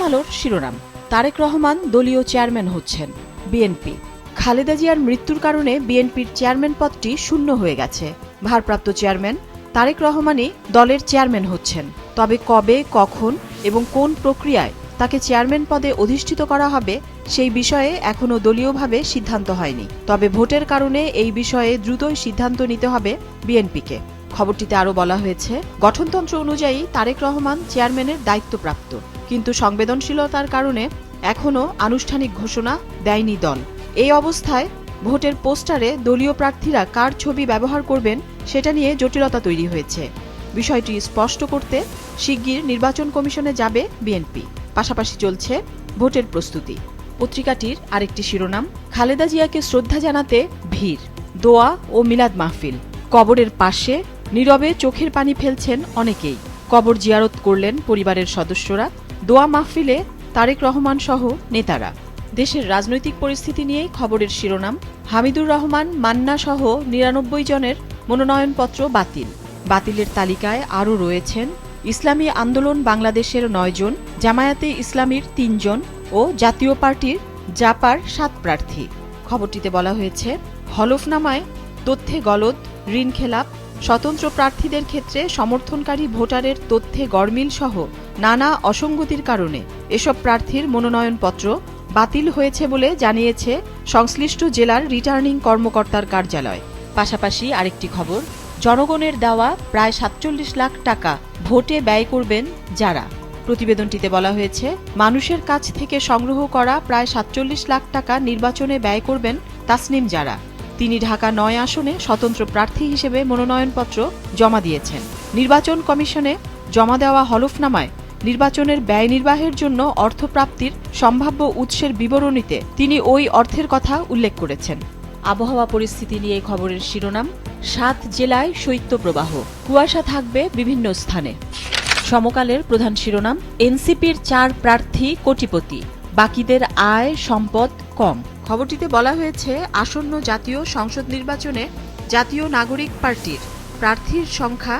আলোর শিরোনাম। তারেক রহমান দলীয় চেয়ারম্যান হচ্ছেন। বিএনপি। খালেদা জিয়ার মৃত্যুর কারণে বিএনপির চেয়ারম্যান পদটি শূন্য হয়ে গেছে। ভারপ্রাপ্ত চেয়ারম্যান তারেক রহমানই দলের চেয়ারম্যান হচ্ছেন। তবে কবে, কখন এবং কোন প্রক্রিয়ায় তাকে চেয়ারম্যান পদে অধিষ্ঠিত করা হবে সেই বিষয়ে এখনও দলীয়ভাবে সিদ্ধান্ত হয়নি। তবে ভোটের কারণে এই বিষয়ে দ্রুতই সিদ্ধান্ত নিতে হবে বিএনপিকে। খবরটিতে আরও বলা হয়েছে, গঠনতন্ত্র অনুযায়ী তারেক রহমান চেয়ারম্যানের দায়িত্বপ্রাপ্ত, কিন্তু সংবেদনশীলতার কারণে এখনও আনুষ্ঠানিক ঘোষণা দেয়নি দল। এই অবস্থায় ভোটের পোস্টারে দলীয় প্রার্থীরা কার ছবি ব্যবহার করবেন সেটা নিয়ে জটিলতা তৈরি হয়েছে। বিষয়টি স্পষ্ট করতে শিগগির নির্বাচন কমিশনে যাবে বিএনপি। পাশাপাশি চলছে ভোটের প্রস্তুতি। পত্রিকাটির আরেকটি শিরোনাম, খালেদা জিয়াকে শ্রদ্ধা জানাতে ভিড়, দোয়া ও মিলাদ মাহফিল। কবরের পাশে নীরবে চোখের পানি ফেলছেন অনেকেই। কবর জিয়ারত করলেন পরিবারের সদস্যরা। দোয়া মাহফিলে তারেক রহমান সহ নেতারা। দেশের রাজনৈতিক পরিস্থিতি নিয়েই খবরের শিরোনাম। হামিদুর রহমান, মান্না সহ ৯৯ জনের মনোনয়নপত্র বাতিল। বাতিলের তালিকায় আরও রয়েছেন ইসলামী আন্দোলন বাংলাদেশের ৯ জন, জামায়াতে ইসলামীর ৩ জন ও জাতীয় পার্টির জাপার ৭ প্রার্থী। খবরটিতে বলা হয়েছে, হলফনামায় তথ্যে গলদ, ঋণ খেলাপ, স্বতন্ত্র প্রার্থীদের ক্ষেত্রে সমর্থনকারী ভোটারের তথ্যে গরমিল সহ নানা অসঙ্গতির কারণে এসব প্রার্থীর মনোনয়নপত্র বাতিল হয়েছে বলে জানিয়েছে সংশ্লিষ্ট জেলার রিটার্নিং কর্মকর্তার কার্যালয়। পাশাপাশি আরেকটি খবর, জনগণের দেওয়া প্রায় ৪৭ লাখ টাকা ভোটে ব্যয় করবেন যারা। প্রতিবেদনটিতে বলা হয়েছে, মানুষের কাছ থেকে সংগ্রহ করা প্রায় ৪৭ লাখ টাকা নির্বাচনে ব্যয় করবেন তাসনিম জারা। তিনি ঢাকা ৯ আসনে স্বতন্ত্র প্রার্থী হিসেবে মনোনয়নপত্র জমা দিয়েছেন। নির্বাচন কমিশনে জমা দেওয়া হলফনামায় নির্বাচনের ব্যয় নির্বাহের জন্য অর্থপ্রাপ্তির সম্ভাব্য উৎসের বিবরণীতে তিনি ওই অর্থের কথা উল্লেখ করেছেন। আবহাওয়া পরিস্থিতি নিয়ে খবরের শিরোনাম, ৭ জেলায় শৈত্যপ্রবাহ, কুয়াশা থাকবে বিভিন্ন স্থানে। সমকালের প্রধান শিরোনাম, এনসিপির ৪ প্রার্থী কোটিপতি, বাকিদের আয় সম্পদ কম। খবরটিতে বলা হয়েছে, আসন্ন জাতীয় সংসদ নির্বাচনে জাতীয় নাগরিক পার্টির প্রার্থীর সংখ্যা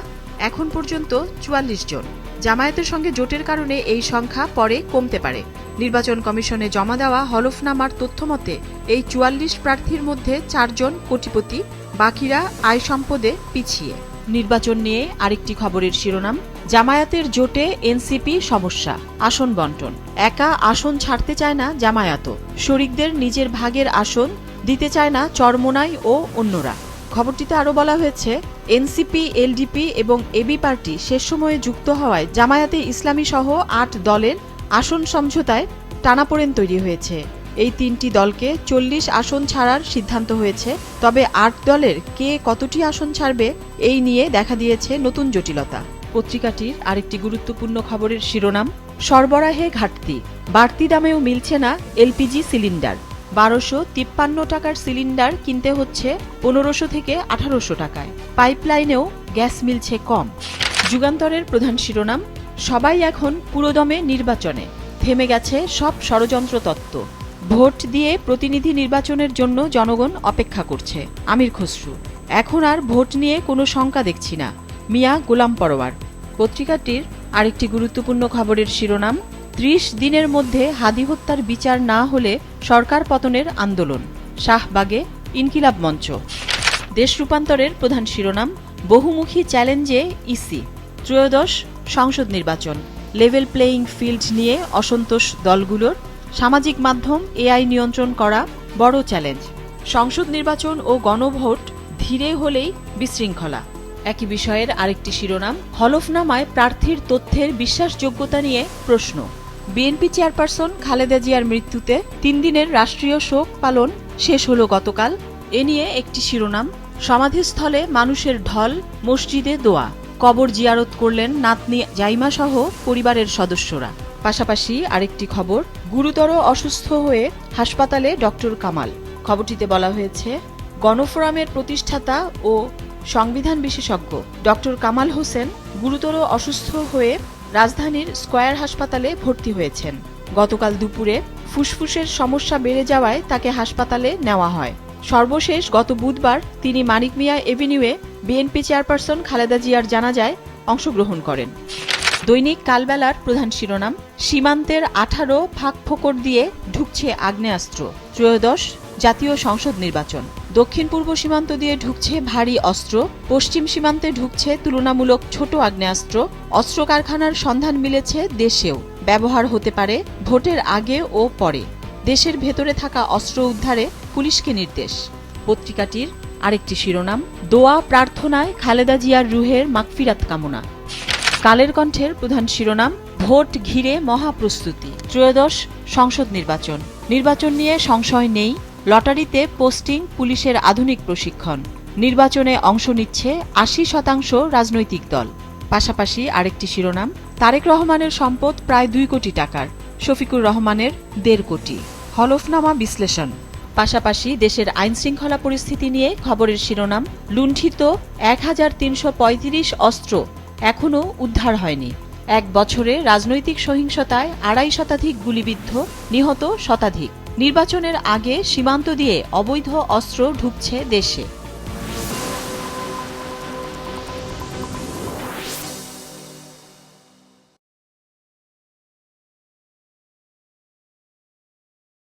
এখন পর্যন্ত ৪৪ জন। জামায়াতের সঙ্গে জোটের কারণে এই সংখ্যা পরে কমতে পারে। নির্বাচন কমিশনে জমা দেওয়া হলফনামার তথ্যমতে এই ৪৪ প্রার্থীর মধ্যে ৪ জন কোটিপতি, বাকিরা আয় সম্পদে পিছিয়ে। নির্বাচন নিয়ে আরেকটি খবরের শিরোনাম, জামায়াতের জোটে এনসিপি সমস্যা, আসন বন্টন। একা আসন ছাড়তে চায় না জামায়াতও, শরিকদের নিজের ভাগের আসন দিতে চায় না চরমোনাই ও অন্যরা। খবরটিতে আরও বলা হয়েছে, এনসিপি, এলডিপি এবং এবি পার্টি শেষ সময়ে যুক্ত হওয়ায় জামায়াতে ইসলামী সহ ৮ দলের আসন সমঝোতায় টানাপোড়েন তৈরি হয়েছে। এই ৩টি দলকে ৪০ আসন ছাড়ার সিদ্ধান্ত হয়েছে। তবে ৮ দলের কে কতটি আসন ছাড়বে এই নিয়ে দেখা দিয়েছে নতুন জটিলতা। পত্রিকাটির আরেকটি গুরুত্বপূর্ণ খবরের শিরোনাম, সরবরাহে ঘাটতি, বাড়তি দামেও মিলছে না এলপিজি সিলিন্ডার। ১২৫৩ টাকার সিলিন্ডার কিনতে হচ্ছে ১৫০০ থেকে ১৮০০ টাকায়। পাইপলাইনেও গ্যাস মিলছে কম। যুগান্তরের প্রধান শিরোনাম, সবাই এখন পুরোদমে নির্বাচনে, থেমে গেছে সব ষড়যন্ত্র তত্ত্ব। ভোট দিয়ে প্রতিনিধি নির্বাচনের জন্য জনগণ অপেক্ষা করছে। আমির খসরু, এখন আর ভোট নিয়ে কোনো শঙ্কা দেখছি না, মিয়া গোলাম পরোয়ার। পত্রিকাটির আরেকটি গুরুত্বপূর্ণ খবরের শিরোনাম, ৩০ দিনের মধ্যে হাদি হত্যার বিচার না হলে সরকার পতনের আন্দোলন, শাহবাগে ইনকিলাব মঞ্চ। দেশ রূপান্তরের প্রধান শিরোনাম, বহুমুখী চ্যালেঞ্জে ইসি, ত্রয়োদশ সংসদ নির্বাচন, লেভেল প্লেয়িং ফিল্ড নিয়ে অসন্তোষ দলগুলোর। সামাজিক মাধ্যম, এআই নিয়ন্ত্রণ করা বড় চ্যালেঞ্জ। সংসদ নির্বাচন ও গণভোট ধীরে হলেই বিশৃঙ্খলা। একই বিষয়ের আরেকটি শিরোনাম, হলফনামায় প্রার্থীর তথ্যের বিশ্বাসযোগ্যতা নিয়ে প্রশ্ন। বিএনপি চেয়ারপারসন খালেদা জিয়ার মৃত্যুতে ৩ দিনের রাষ্ট্রীয় শোক পালন শেষ হল গতকাল। এ নিয়ে একটি শিরোনাম, সমাধিস্থলে মানুষের ঢল, মসজিদে দোয়া। কবর জিয়ারত করলেন নাতনি জাইমা সহ পরিবারের সদস্যরা। পাশাপাশি আরেকটি খবর, গুরুতর অসুস্থ হয়ে হাসপাতালে ডক্টর কামাল। খবরটিতে বলা হয়েছে, গণফোরামের প্রতিষ্ঠাতা ও সংবিধান বিশেষজ্ঞ ডক্টর কামাল হোসেন গুরুতর অসুস্থ হয়ে রাজধানীর স্কয়ার হাসপাতালে ভর্তি হয়েছেন। গতকাল দুপুরে ফুসফুসের সমস্যা বেড়ে যাওয়ায় তাকে হাসপাতালে নেওয়া হয়। সর্বশেষ গত বুধবার তিনি মানিক মিয়া এভিনিউয়ে বিএনপি চেয়ারপারসন খালেদা জিয়ার জানাজায় অংশগ্রহণ করেন। দৈনিক কালবেলার প্রধান শিরোনাম, সীমান্তের 18 ফাঁকফোকর দিয়ে ঢুকছে আগ্নেয়াস্ত্র। ত্রয়োদশ জাতীয় সংসদ নির্বাচন। দক্ষিণ পূর্ব সীমান্ত দিয়ে ঢুকছে ভারী অস্ত্র, পশ্চিম সীমান্তে ঢুকছে তুলনামূলক ছোট আগ্নেয়াস্ত্র। অস্ত্র কারখানার সন্ধান মিলেছে দেশেও, ব্যবহার হতে পারে ভোটের আগে ও পরে। দেশের ভেতরে থাকা অস্ত্র উদ্ধারে পুলিশকে নির্দেশ। পত্রিকাটির আরেকটি শিরোনাম, দোয়া প্রার্থনায় খালেদা জিয়ার রুহের মাগফিরাত কামনা। কালের কণ্ঠের প্রধান শিরোনাম, ভোট ঘিরে মহাপ্রস্তুতি। ত্রয়োদশ সংসদ নির্বাচন। নির্বাচন নিয়ে সংশয় নেই, লটারিতে পোস্টিং, পুলিশের আধুনিক প্রশিক্ষণ। নির্বাচনে অংশ নিচ্ছে 80% রাজনৈতিক দল। পাশাপাশি আরেকটি শিরোনাম, তারেক রহমানের সম্পদ প্রায় 2 কোটি টাকার, শফিকুর রহমানের 1.5 কোটি। হলফনামা বিশ্লেষণ। পাশাপাশি দেশের আইনশৃঙ্খলা পরিস্থিতি নিয়ে খবরের শিরোনাম, লুণ্ঠিত 1335 অস্ত্র এখনও উদ্ধার হয়নি। 1 বছরে রাজনৈতিক সহিংসতায় 2.5 শতাধিক গুলিবিদ্ধ, নিহত শতাধিক। নির্বাচনের আগে সীমান্ত দিয়ে অবৈধ অস্ত্র ঢুকছে দেশে।